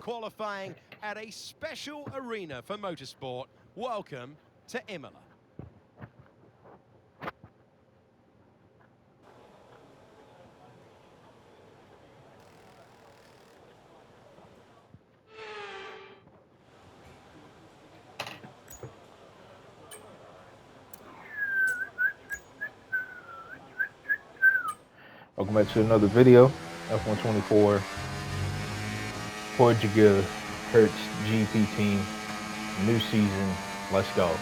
Qualifying at a special arena for motorsport. Welcome to Imola. Welcome back to another video. F124 Portugal Hertz GP team. New season. Let's go.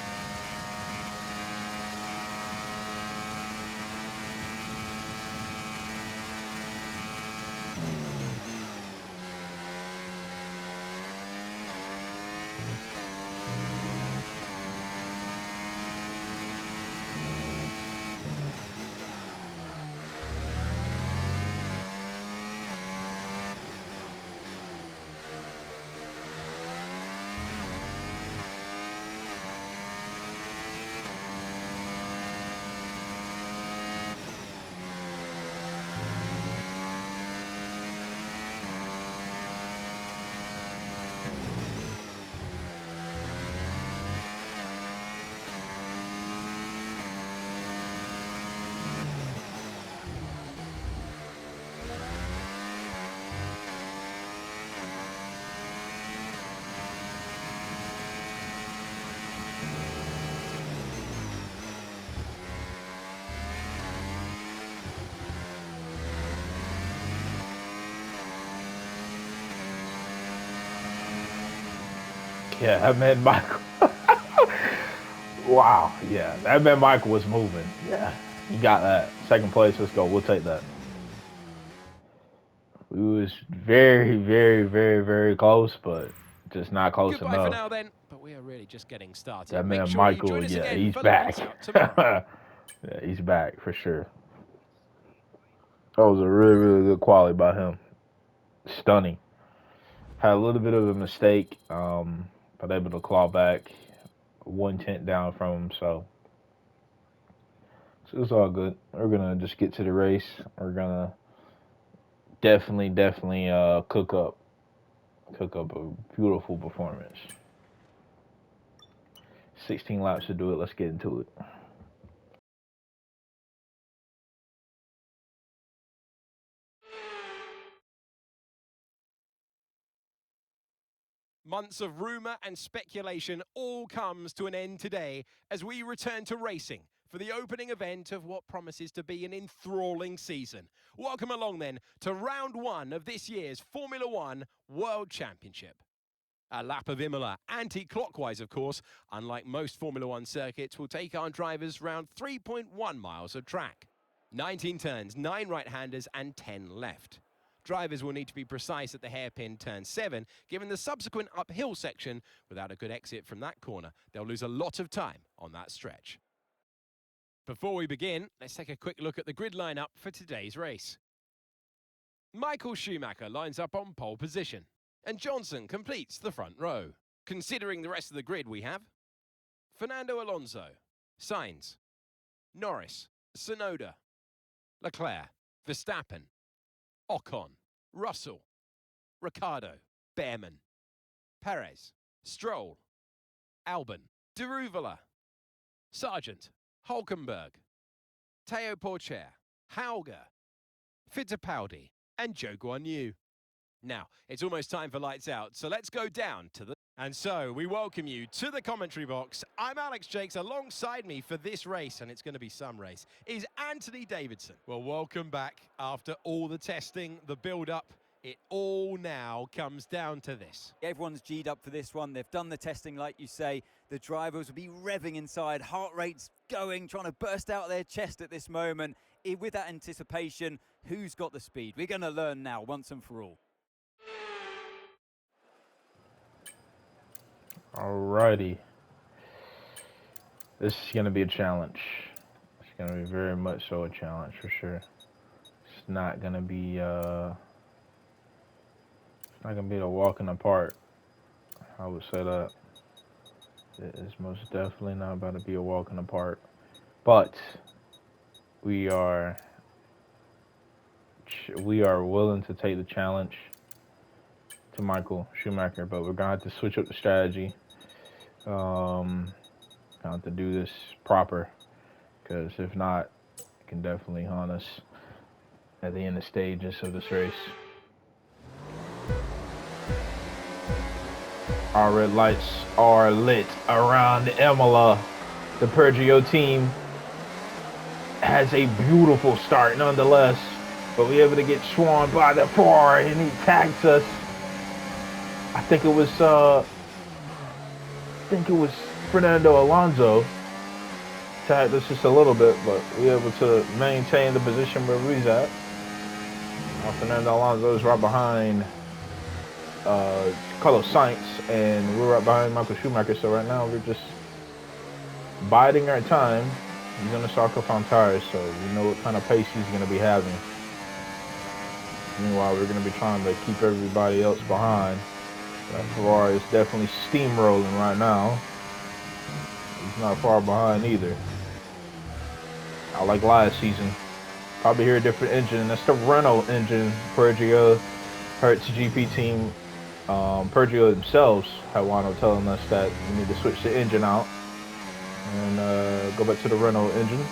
Yeah, that man Michael. Wow. Yeah, that man Michael was moving. Yeah, you got that. Second place. Let's go. We'll take that. We was very close, but just not close Goodbye enough. for now then, but we are really just getting started. That Make man sure you Michael, join us yeah, again he's for back. lights out tomorrow. Yeah, he's back for sure. That was a really good quality by him. Stunning. Had a little bit of a mistake, but able to claw back 1/10 down from him. So it's all good. We're gonna just get to the race. We're gonna definitely cook up a beautiful performance. 16 laps to do it. Let's get into it. Months of rumour and speculation all comes to an end today as we return to racing for the opening event of what promises to be an enthralling season. Welcome along then to round one of this year's Formula One World Championship. A lap of Imola, anti-clockwise of course, unlike most Formula One circuits, will take our drivers round 3.1 miles of track. 19 turns, 9 right-handers and 10 left. Drivers will need to be precise at the hairpin turn 7, given the subsequent uphill section. Without a good exit from that corner, they'll lose a lot of time on that stretch. Before we begin, let's take a quick look at the grid lineup for today's race. Michael Schumacher lines up on pole position, and Johnson completes the front row. Considering the rest of the grid we have Fernando Alonso, Sainz, Norris, Tsunoda, Leclerc, Verstappen, Ocon, Russell, Ricciardo, Behrman, Perez, Stroll, Albon, Deruvala, Sargent, Hulkenberg, Teo Porcher, Hauger, Fittipaldi, and Zhou Guanyu. Now, it's almost time for lights out, so let's go down to the... And so, we welcome you to the commentary box. I'm Alex Jakes. Alongside me for this race, and it's going to be some race, is Anthony Davidson. Well, welcome back. After all the testing, the build-up, it all now comes down to this. Everyone's G'd up for this one. They've done the testing, like you say. The drivers will be revving inside, heart rates going, trying to burst out their chest at this moment. With that anticipation, who's got the speed? We're going to learn now, once and for all. Alrighty. This is going to be a challenge. It's going to be very much so a challenge for sure. It's not going to be a walk in the park. I would say that. It is most definitely not about to be a walk in the park. But we are willing to take the challenge to Michael Schumacher, but we're gonna have to switch up the strategy. Gonna have to do this proper, because if not, it can definitely haunt us at the end of stages of this race. Our red lights are lit around Imola. The Peugeot team has a beautiful start nonetheless, but we're able to get swarmed by the Ferrari, and he tags us. I think it was Fernando Alonso tagged us just a little bit, but we were able to maintain the position where we was at. Fernando Alonso is right behind Carlos Sainz, and we're right behind Michael Schumacher. So right now we're just biding our time. He's on the soccer farm tires, so we know what kind of pace he's going to be having. Meanwhile, we're going to be trying to keep everybody else behind. That Ferrari is definitely steamrolling right now. He's not far behind either. I like last season. Probably hear a different engine. That's the Renault engine. Peugeot, Hertz GP team. Peugeot themselves have wound up telling us that we need to switch the engine out and go back to the Renault engine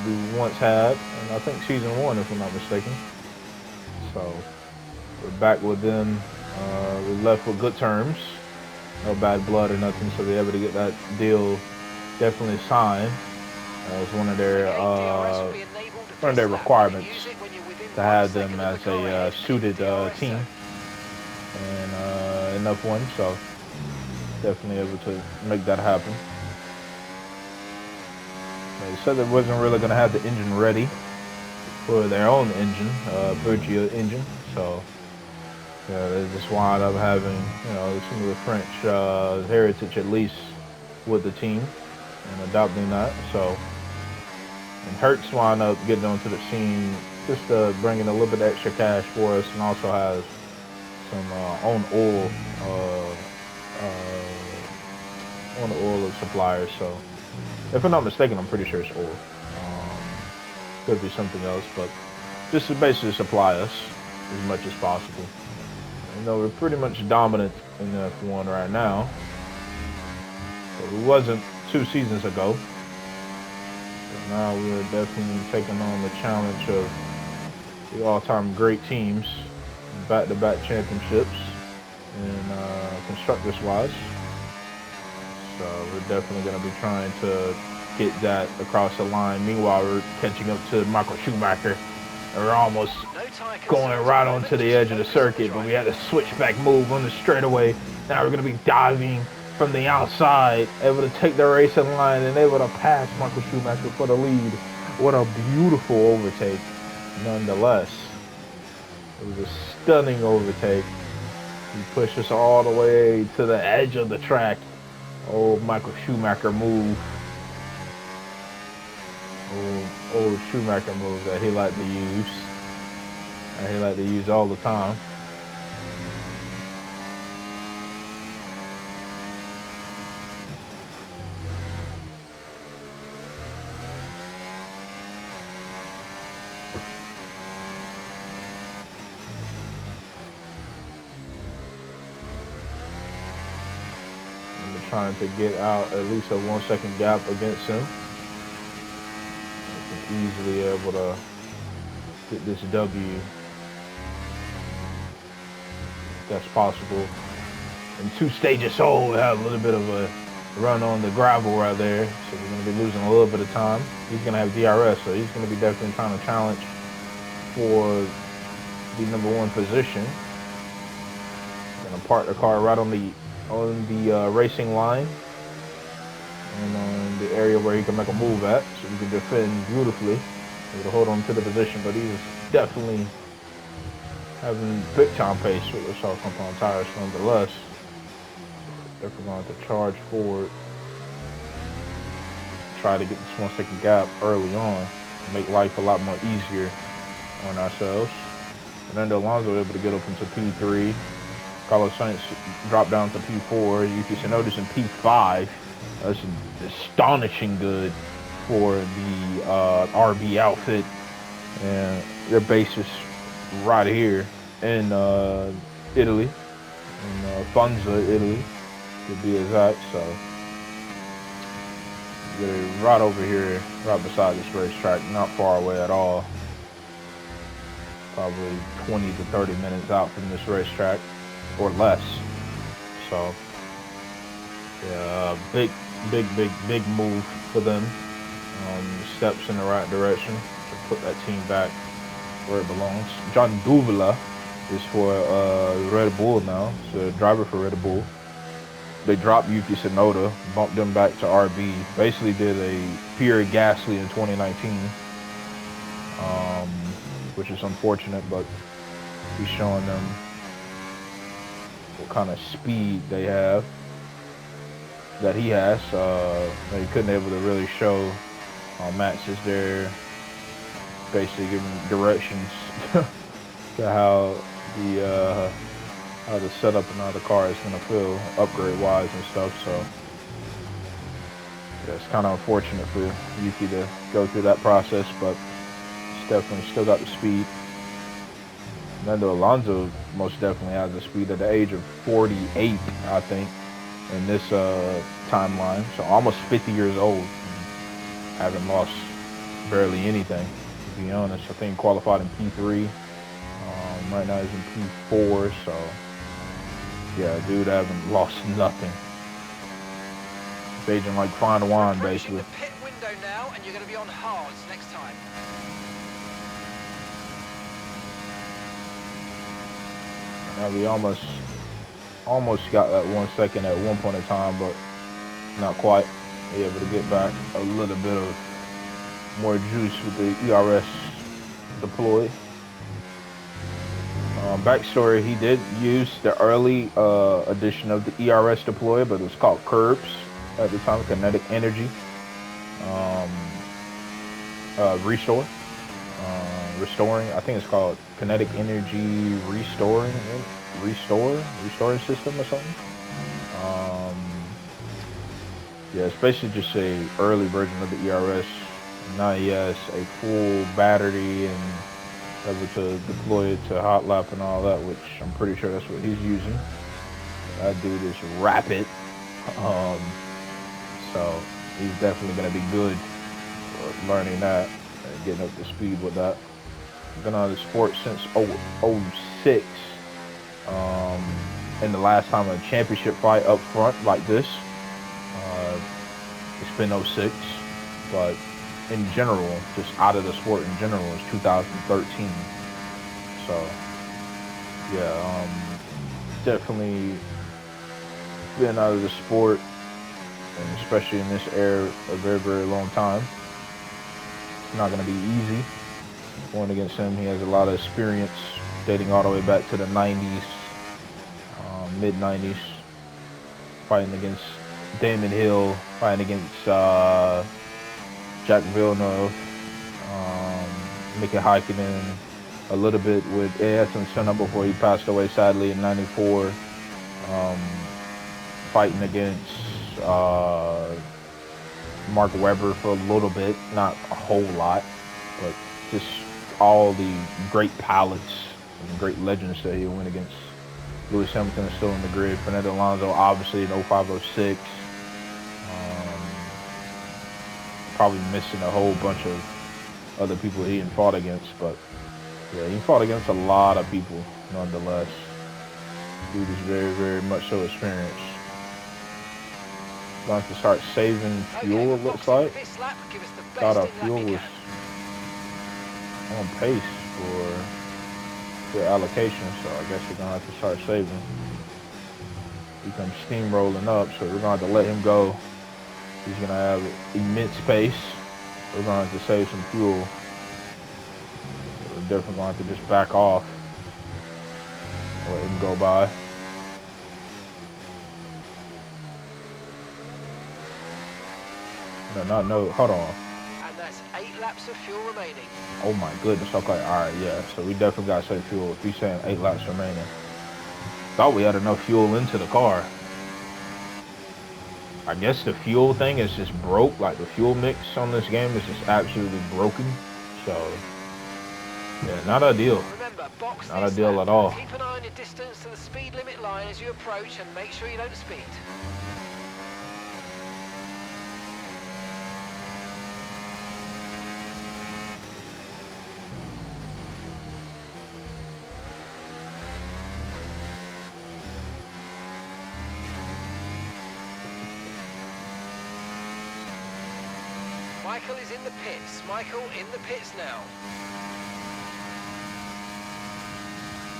we once had, and I think season 1, if I'm not mistaken. So we're back with them. We left with good terms, no bad blood or nothing, so they're able to get that deal definitely signed. That was one of their requirements, to have them as a suited team, and enough one, so definitely able to make that happen. They said they wasn't really going to have the engine ready for their own engine, Peugeot engine, so they just wound up having, some of the French heritage at least with the team and adopting that. So, and Hertz wound up getting onto the scene, just bringing a little bit of extra cash for us, and also has some own oil suppliers. So, if I'm not mistaken, I'm pretty sure it's oil. Could be something else, but just to basically supply us as much as possible. We're pretty much dominant in F1 right now. But we wasn't 2 seasons ago. So now we're definitely taking on the challenge of the all-time great teams, back-to-back championships, and constructors-wise. So we're definitely going to be trying to get that across the line. Meanwhile, we're catching up to Michael Schumacher. And we're almost going right onto the edge of the circuit, but we had a switchback move on the straightaway. Now we're going to be diving from the outside, able to take the racing line and able to pass Michael Schumacher for the lead. What a beautiful overtake, nonetheless. It was a stunning overtake. He pushed us all the way to the edge of the track. Old Michael Schumacher move. Old Schumacher move that he liked to use. And he liked to use all the time. And we're trying to get out at least a 1 second gap against him. Easily able to get this W if that's possible in 2 stages. So we have a little bit of a run on the gravel right there, so we're going to be losing a little bit of time. He's going to have DRS, so he's going to be definitely trying to challenge for the #1 position. Going to park the car right on the racing line and on the area where he can make a move at, so he can defend beautifully. Able to hold on to the position, but he's definitely having big time pace with the soft compound tires nonetheless. Definitely going to charge forward, try to get this 1 second gap early on, make life a lot more easier on ourselves. Fernando Alonso able to get up into P3. Carlos Sainz dropped down to P4. Yuki Tsunoda's in P5. That's astonishing good for the RB outfit, and their base is right here in Italy. in Funza, Italy, to be exact. So we're right over here, right beside this racetrack, not far away at all. Probably 20 to 30 minutes out from this racetrack, or less. So, yeah, big move for them. Steps in the right direction to put that team back where it belongs. John Duvela is for Red Bull now. So a driver for Red Bull. They dropped Yuki Tsunoda, bumped them back to RB. Basically did a Pierre Gasly in 2019, which is unfortunate, but he's showing them what kind of speed they have, that he has. They couldn't able to really show. Max is there, basically giving directions to how the setup and how the car is going to feel upgrade-wise and stuff. So yeah, it's kind of unfortunate for Yuki to go through that process, but he's definitely still got the speed. Fernando Alonso most definitely has the speed at the age of 48, I think, in this timeline. So almost 50 years old. Haven't lost barely anything, to be honest. I think qualified in P3. Right now he's in P4, so yeah, dude, haven't lost nothing. It's aging like fine wine, basically. The pit window now, and you're going to be on hards next time. Now we almost got that 1 second at one point in time, but not quite. Be able to get back a little bit of more juice with the ERS deploy. Backstory, he did use the early edition of the ERS deploy, but it was called Curbs at the time, Kinetic Energy restoring. I think it's called Kinetic Energy Restoring System or something. Yeah, it's basically just a early version of the ERS. Now he has a full battery and able to deploy it to hot lap and all that, which I'm pretty sure that's what he's using. That dude is rapid. So he's definitely going to be good for learning that and getting up to speed with that. Been on the sport since 06. And the last time a championship fight up front like this, it's been 06, but in general, just out of the sport in general, is 2013. So yeah, definitely been out of the sport, and especially in this era, a very long time. It's not going to be easy going against him. He has a lot of experience dating all the way back to the 90s, mid 90s, fighting against Damon Hill, fighting against Jack Villeneuve, Mickey Häkkinen, a little bit with Ayrton Senna before he passed away sadly in '94, fighting against Mark Webber for a little bit, not a whole lot, but just all the great pilots and great legends that he went against. Lewis Hamilton is still in the grid. Fernando Alonso, obviously, in 05-06. Probably missing a whole bunch of other people he hadn't fought against, but yeah, he fought against a lot of people nonetheless. Dude is very much so experienced. Going to start saving fuel, it looks like. Thought our fuel was on pace for the allocation, so I guess we're gonna have to start saving. He comes steamrolling up, so we're gonna have to let him go. He's gonna have immense pace. We're gonna have to save some fuel. We're definitely gonna have to just back off. Let him go by. No, hold on. And that's 8 laps of fuel remaining. Oh my goodness, okay, alright, yeah. So we definitely gotta save fuel if he's saying 8 laps remaining. Thought we had enough fuel into the car. I guess the fuel thing is just broke, like the fuel mix on this game is just absolutely broken. So, yeah, not ideal. Remember, Remember, box Not a this deal lap. at all. Keep an eye on your distance to the speed limit line as you approach and make sure you don't speed. Michael is in the pits. Michael in the pits now.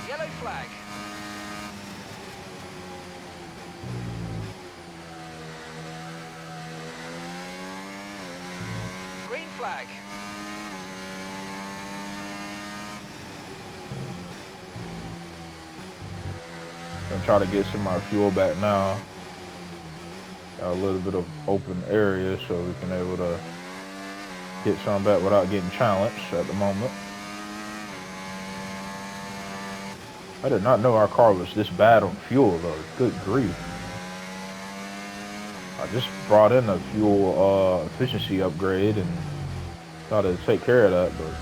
Yellow flag. Green flag. Gonna try to get some of my fuel back now. Got a little bit of open area so we can able to get some back without getting challenged at the moment. I did not know our car was this bad on fuel though. Good grief. I just brought in a fuel efficiency upgrade and thought it'd take care of that, but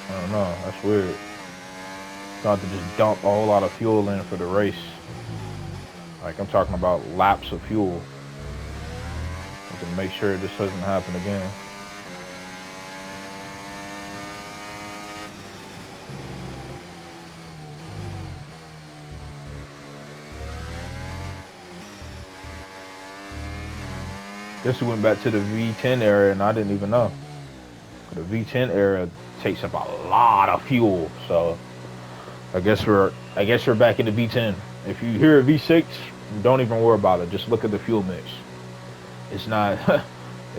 I don't know. That's weird. Thought to just dump a whole lot of fuel in for the race. Like I'm talking about laps of fuel. To make sure this doesn't happen again. Guess we went back to the V10 era and I didn't even know. The V10 era takes up a lot of fuel, so I guess we're back in the V10. If you hear a V6, don't even worry about it. Just look at the fuel mix. It's not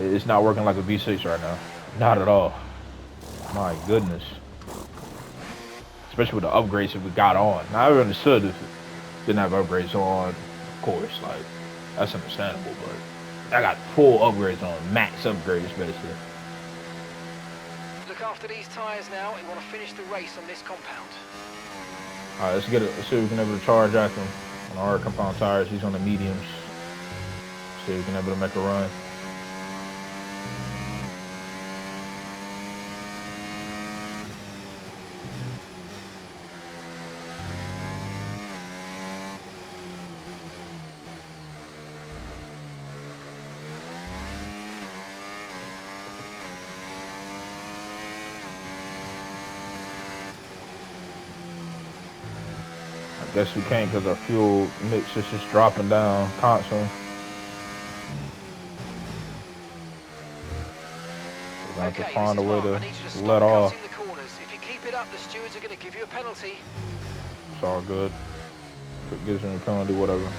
it's not working like a V6 right now. Not at all. My goodness. Especially with the upgrades that we got on. Now I understood if it didn't have upgrades on, of course, like that's understandable, but I got full upgrades on, max upgrades basically. Look after these tyres now. We want to finish the race on this compound. Alright, let's see if we can able to charge after him. On our compound tires, he's on the mediums. See if we can able to make a run. I guess we can't because our fuel mix is just dropping down constantly. We're going to have to find a way to let off. The corners. If you keep it up, the stewards are going to give you a penalty. It's all good. If it gives me a penalty, whatever.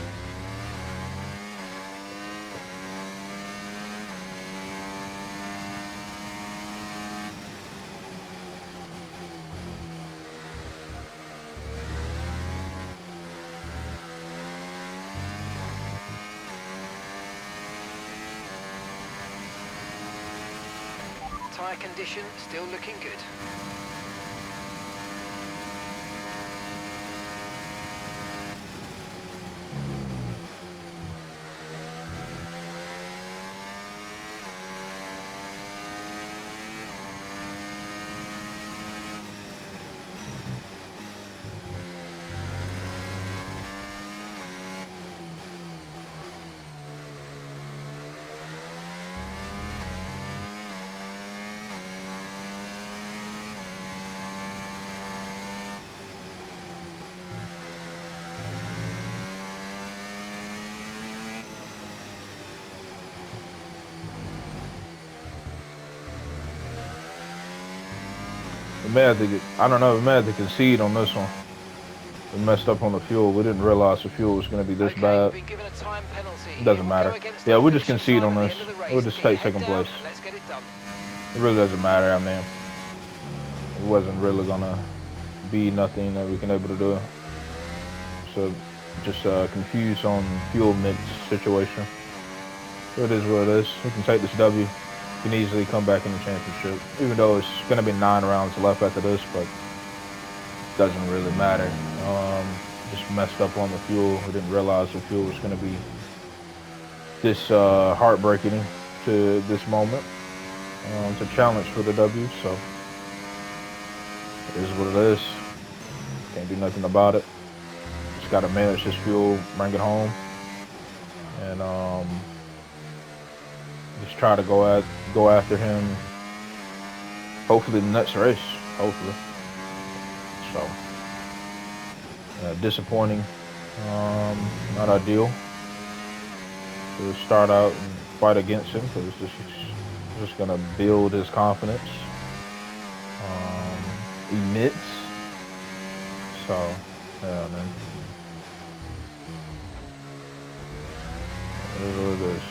Tyre condition still looking good. We may have to get, I don't know, we may have to concede on this one. We messed up on the fuel. We didn't realize the fuel was going to be this bad. Been given a time penalty. It doesn't matter. Yeah, we'll just concede on this. We'll just take second place. Let's get it done. It really doesn't matter. I mean, it wasn't really going to be nothing that we can able to do. So just confused on fuel mix situation. So it is what it is. We can take this W. We can easily come back in the championship, even though it's going to be 9 rounds left after this, but it doesn't really matter. Just messed up on the fuel. We didn't realize the fuel was going to be this heartbreaking to this moment. It's a challenge for the W, so it is what it is. Can't do nothing about it. Just got to manage his fuel, bring it home, and just try to go after him. Hopefully the next race. Hopefully. So disappointing. Not ideal to start out and fight against him because it's just gonna build his confidence. Emits. So yeah, man. It is what it is.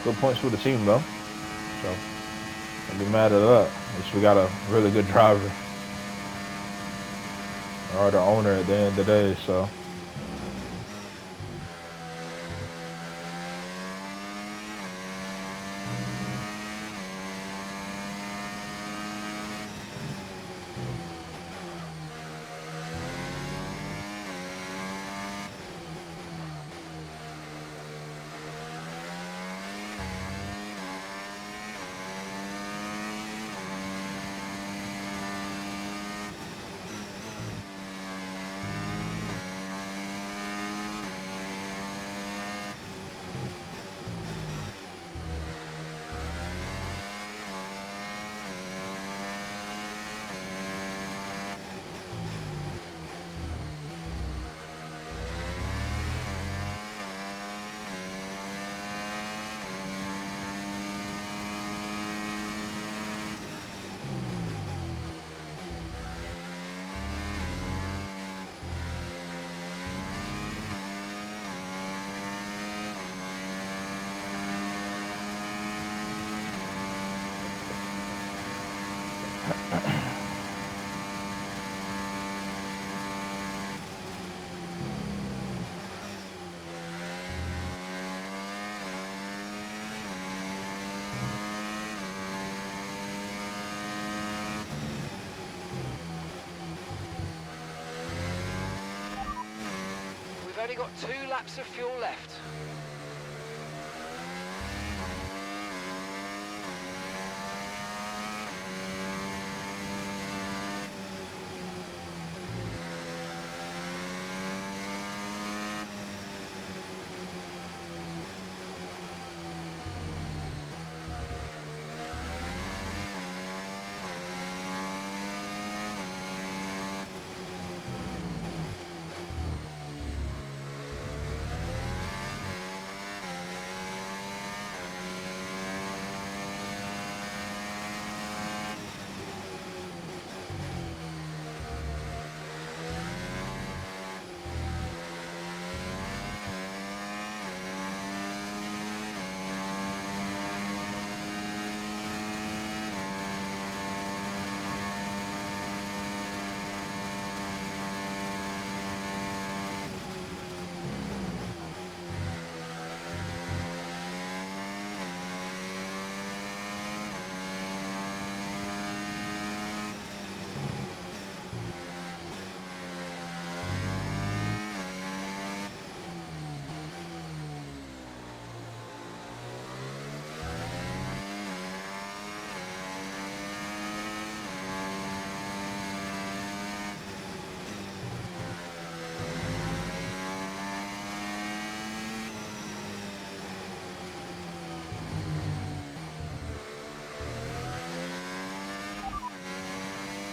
Good points for the team though. So don't be mad at that. At least we got a really good driver. Or the owner at the end of the day, so. We've only got 2 laps of fuel left.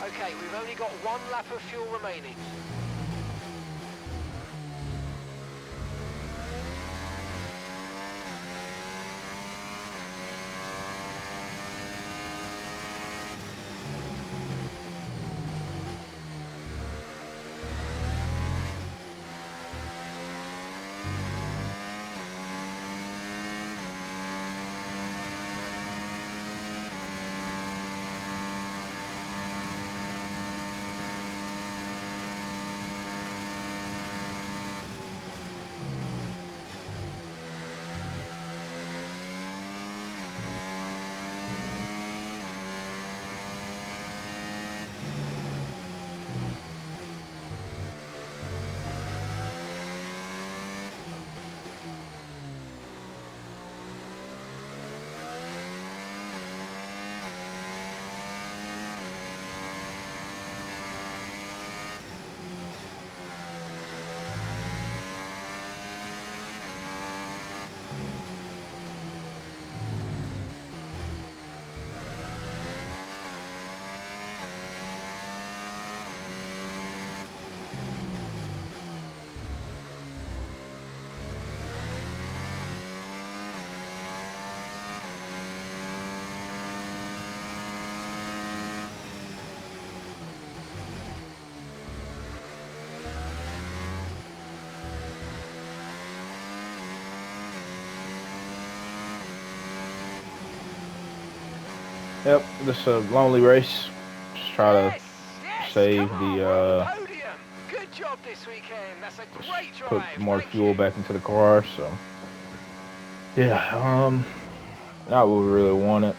Okay, we've only got 1 lap of fuel remaining. Yep, this is a lonely race. Just try to Yes, yes, come save on, we're on the the, podium. Good job this weekend. That's a just great put drive. more Thank fuel you. back into the car. So yeah, not what we really wanted.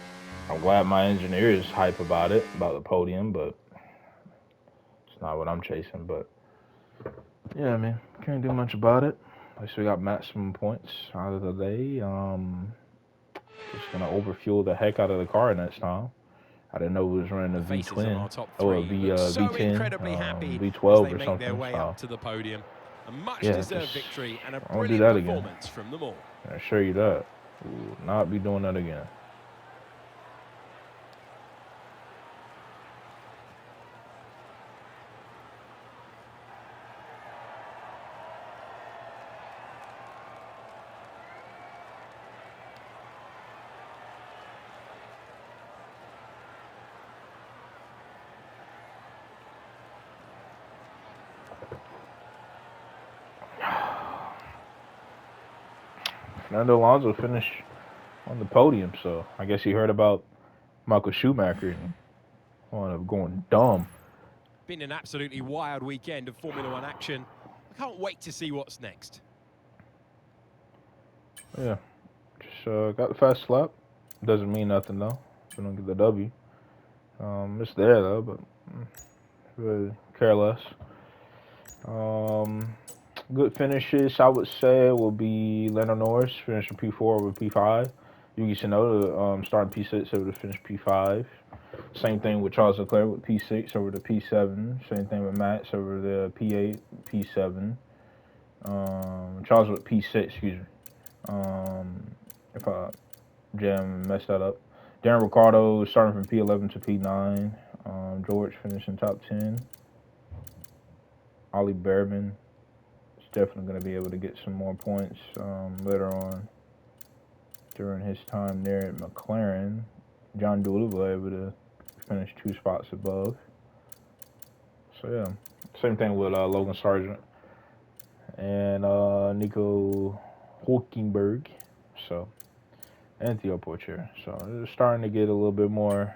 I'm glad my engineer is hype about it, about the podium, but it's not what I'm chasing. But yeah, man, can't do much about it. At least we got maximum points out of the day. Just gonna overfuel the heck out of the car next time. I didn't know it was running a The faces of V12 our top or a three look so V10, incredibly happy as V12 they or make their something. way So up to the podium. A yeah, much-deserved just victory and a I won't do brilliant that again. performance from them all. I assure you that. We will not be doing that again. Fernando Alonso finished on the podium, so I guess he heard about Michael Schumacher and wound up going dumb. Been an absolutely wild weekend of Formula One action. I can't wait to see what's next. Yeah, just got the fast lap. Doesn't mean nothing though. We don't get the W. It's there though, but really care less. Um, Good finishes, I would say, will be Lando Norris finishing P4 over P5. Yuki Tsunoda starting P6 over to finish P5. Same thing with Charles Leclerc with P6 over to P7. Same thing with Max over the P8, P7. Charles with P6, excuse me. If I messed that up. Darren Ricciardo starting from P11 to P9. George finishing top 10. Ollie Behrman is definitely going to be able to get some more points later on during his time there at McLaren. John Doolittle able to finish 2 spots above. So yeah, same thing with Logan Sargent and Nico Hulkenberg. So and Theo Porcher. So it's starting to get a little bit more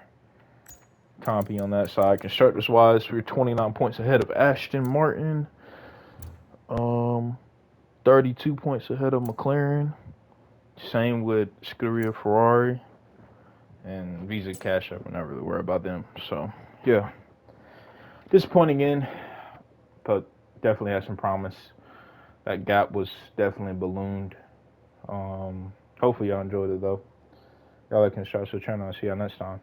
compy on that side. Constructors wise, we're 29 points ahead of Aston Martin. 32 points ahead of McLaren. Same with Scuderia Ferrari and Visa Cash App. We're not really worried about them. So yeah, disappointing in, but definitely had some promise. That gap was definitely ballooned. Hopefully y'all enjoyed it though. Y'all like and subscribe to the channel. I'll see y'all next time.